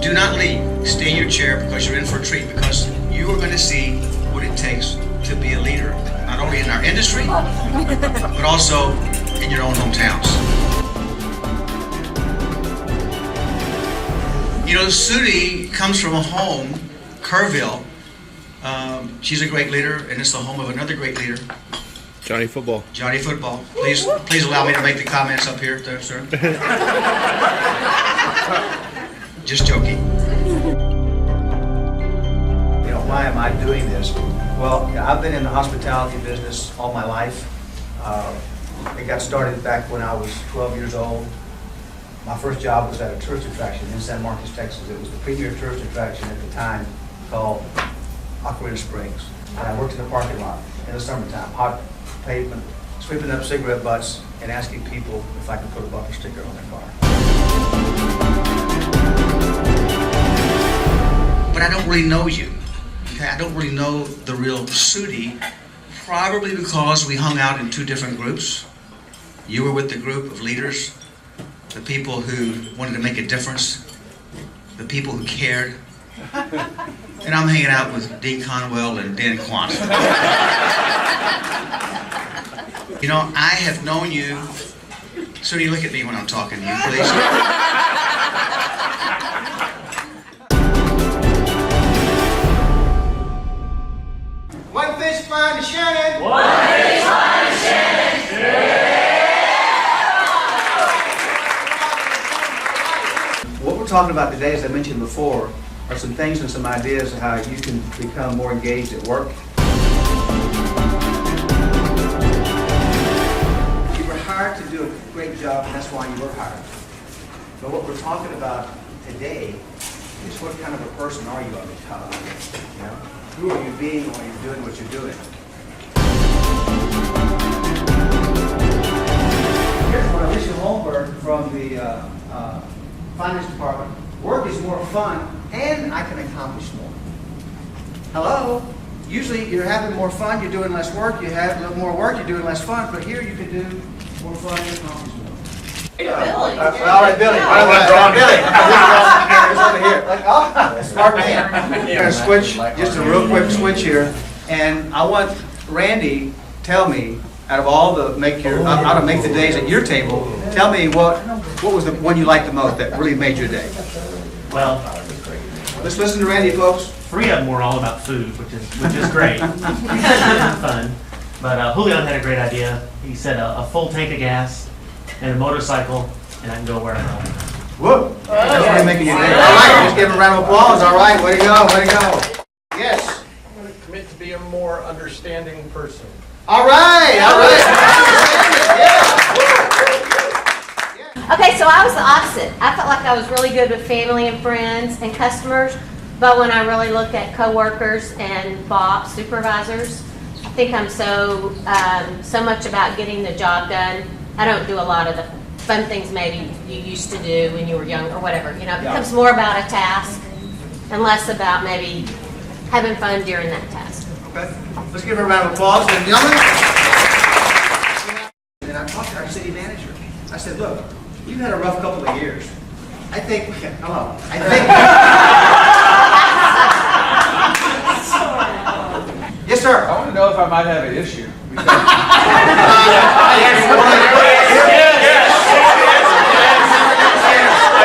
do not leave. Stay in your chair because you're in for a treat, because you are going to see what it takes to be a leader, not only in our industry, but also in your own hometowns. You know, Sudi comes from a home, Kerrville. She's a great leader, and it's the home of another great leader. Johnny Football. Johnny Football. Please allow me to make the comments up here, sir. Just joking. You know, why am I doing this? Well, I've been in the hospitality business all my life. It got started back when I was 12 years old. My first job was at a tourist attraction in San Marcos, Texas. It was the premier tourist attraction at the time called Aquarita Springs. And I worked in the parking lot in the summertime, hot pavement, sweeping up cigarette butts and asking people if I could put a bumper sticker on their car. But I don't really know you. Okay, I don't really know the real Sudi, probably because we hung out in two different groups. You were with the group of leaders, the people who wanted to make a difference, the people who cared. And I'm hanging out with Dean Conwell and Dan Quant. You know, I have known you. Sudi, look at me when I'm talking to you, please. One fish fine to Shannon. One fish fine to Shannon. What we're talking about today, as I mentioned before, are some things and some ideas of how you can become more engaged at work. You were hired to do a great job, and that's why you were hired. But what we're talking about today is what kind of a person are you on the job? You know? Who are you being when you're doing what you're doing? Here's one, Alicia Holmberg from the finance department. Work is more fun, and I can accomplish more. Hello? Usually you're having more fun, you're doing less work. You have a little more work, you're doing less fun. But here you can do more fun and accomplish more. Billy. All right, Billy. Billy. Here's over here. Like, oh, smart man. We're gonna switch, just a real quick switch here, and I want Randy tell me, out of all the how to make the days at your table, tell me what was the one you liked the most that really made your day? Well, Let's listen to Randy, folks. 3 of them were all about food, which is great. It's fun. But Julian had a great idea. He said a full tank of gas and a motorcycle, and I can go where I go. Whoop! That's really making your day. All right, just give him a round of applause. All right, way to go, way to go. Yes. I'm going to commit to be a more understanding person. All right, all right. Okay, so I was the opposite. I felt like I was really good with family and friends and customers, but when I really look at coworkers and boss supervisors, I think I'm so much about getting the job done. I don't do a lot of the fun things maybe you used to do when you were young or whatever. You know, it becomes more about a task and less about maybe having fun during that task. Okay, let's give her a round of applause, ladies and gentlemen. And I talked to our city manager. I said, look, you've had a rough couple of years. I think, hello, I think. Yes, sir. I want to know if I might have an issue. I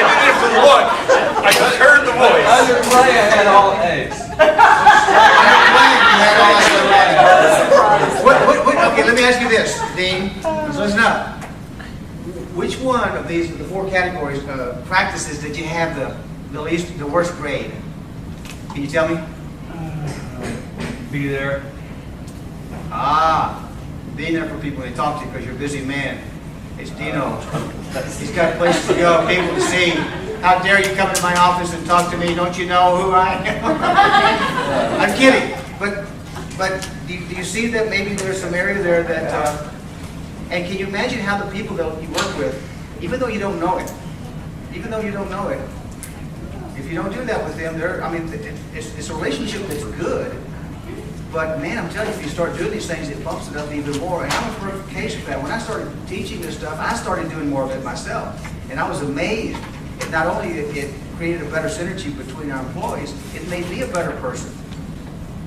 did it for the look. I just heard the voice. Under play, I had all A's. Okay, let me ask you this, Dean. Listen up. Which one of these, the 4 categories, practices did you have the worst grade? Can you tell me? Be there. Being there for people when they talk to you because you're a busy man. It's Dino. He's got places to go, people to see. How dare you come into my office and talk to me? Don't you know who I am? I'm kidding. But do you see that maybe there's some area there that, and can you imagine how the people that you work with, even though you don't know it, if you don't do that with them, it's a relationship that's good. But man, I'm telling you, if you start doing these things, it bumps it up even more. And I'm a perfect case of that. When I started teaching this stuff, I started doing more of it myself. And I was amazed it not only it created a better synergy between our employees, it made me a better person.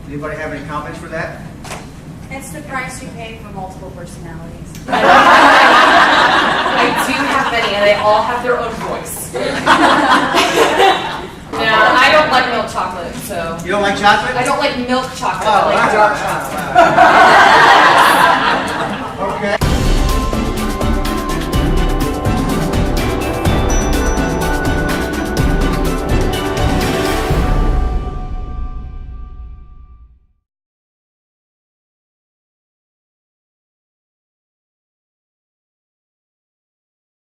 Anybody have any comments for that? It's the price you pay for multiple personalities. I do have many, and they all have their own voice. No, I don't like milk chocolate, so. You don't like chocolate? I don't like milk chocolate. Oh, I like wow, dark wow, chocolate. wow.